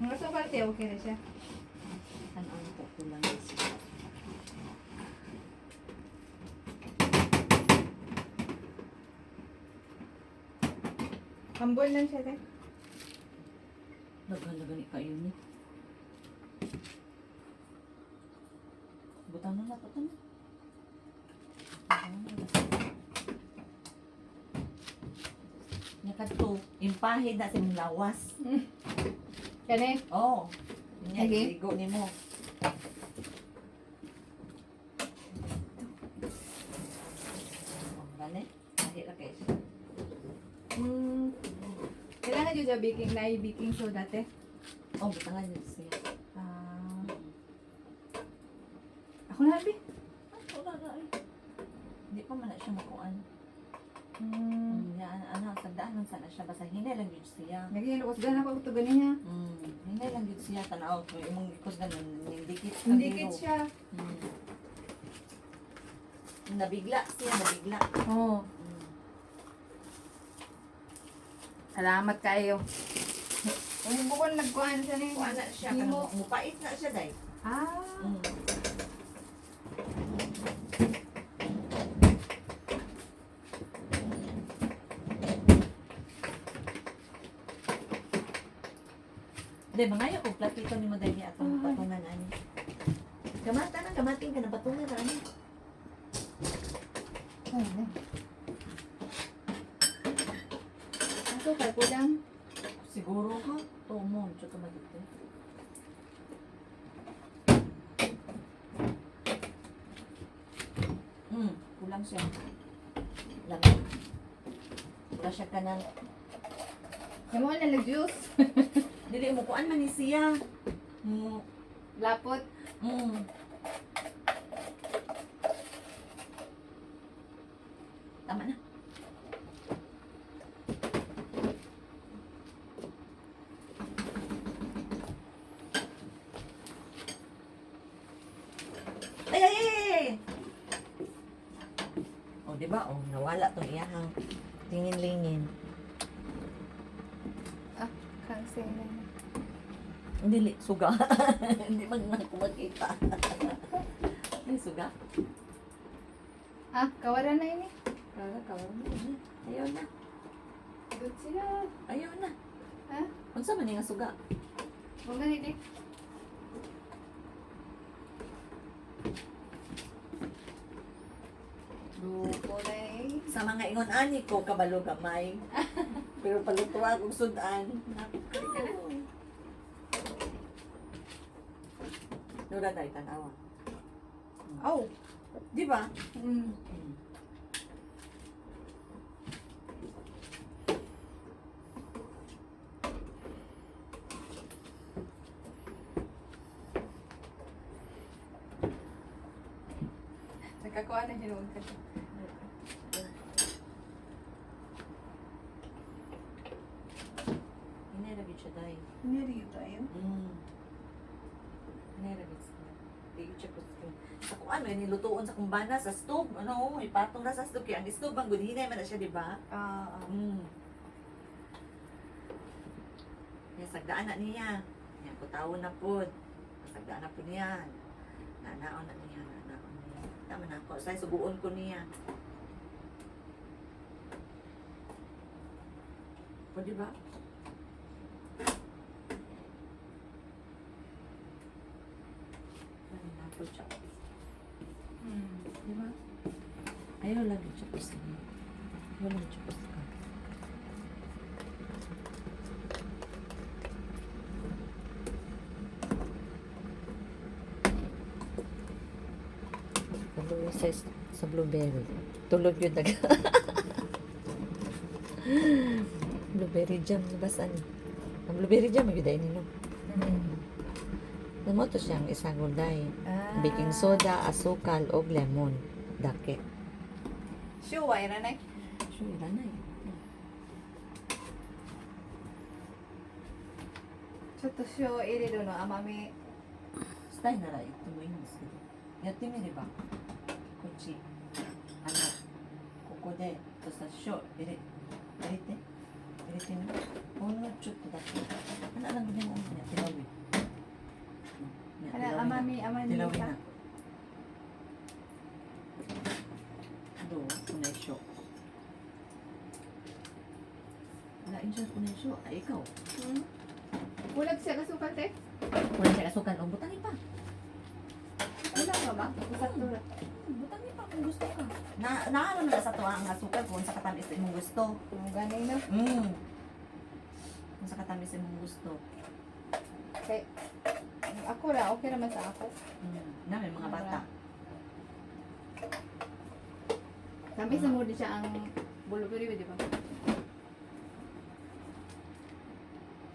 Mga sukal te, okay na siya. Ano ko kulang siya. Hambol lang siya te. Nagalaga ni kayo ni. Butang na butang na. Nakadto, impahid na sa lawas. Kani? Oh. Nya Lagi? ligo nimo. Gani? Lahi ra kay. Kailangan dyan sa baking na baking soda te. Oh, butangan niyo siya. Ah. Ako na habi. Wala na ay. Hindi pa man na siya makuan. Ano, tandaan lang sana siya. Basta hindi lang yun siya. Naghiluwas gana ko ito ganin niya. Hindi lang yun siya. Tanaw, may imong ikos ganun. Yung dikit. Hindi kit siya. Nabigla siya, nabigla. Oo. Salamat kayo. Kung bukon nagkuhan siya ni. Kuha na siya. Hindi Kanang mo. mupait na siya, day. Ah. Hindi, mangayo ko. Platito ni mo day niya atong patungan ani. Kamata na, kamating ka na patungan na ani. Aso kay kulang. Siguro ha? Tumo, tsaka magito. Kulang siya. Lamig. Wala siya ka ng... Yung mga nalag-juice. Dili mo kuan man ni siya. Lapot. Tama na. Ay, ay, ay, ay! O, diba? O, nawala tong iyahang tingin-lingin. Ah, cancel na. Hindi, suga. Hindi man na ako makita. Ay, suga. Ah, kawaran na ini. Kawala mo. Ayaw na. Good sila. Ayaw na. Ha? Unsa man nga suga? Huwag ganit eh. Lupo na eh. Sa mga ingon ani ko kabalo gamay. Pero paluto akong sudan. Dura tayo tanawa. Oh. Di ba? Nakakuha na hinuog ka siya. Inirabit siya dahil. Hindi tayo. Inirabit siya. Di siya po. Sa kung ano, nilutuon sa kumbana, sa stove. Ano, ipatong na sa stove. Kaya ang stove, ang gudhinay man na siya, di ba? Kaya sagdaan na niya. Yan, putawon na po. Sagdaan na po niya. Nanaon na niya. Nanaon niya. Tama na ako. Sa subuon ko niya. O, di ba? Ano na po siya. Di ba? Ayaw lagi siya po sa niya. Ayaw lagi siya po sa niya. Sa blueberry. Tulog yun daga. Blueberry jam. Nabasan. Ang blueberry jam, magyoday nino. Namo to siyang isang gulday. Baking soda, asukal, o lemon. Dake. Sure, why na na? Sure, na eh. Choto sure, iri do no, amami. Stay na ra ito mo yung sila. Yati mi di ba? Kuchi. Ano? Koko de. To sa sure. Irite. Irite mo. Uno, chuto dake. Ano lang din mo niya. Tinawag amami Tilawin ka. na. Ado, kunay show. Wala siya kunay show. Ay, ikaw. Hmm? Bulag siya kasukal te? Wala siya kasukan. O, butangin pa. Wala ka ba? Sakto ra. Butangin pa kung gusto ka. Naalam na sa tuwa ang asukal kung sa katamis imong gusto. Ang ganay na. Kung sa katamis imong gusto. Okay. Ako ra, okay naman sa ako. Na, may mga bata. Kami sa mood siya ang bulubiri, di ba?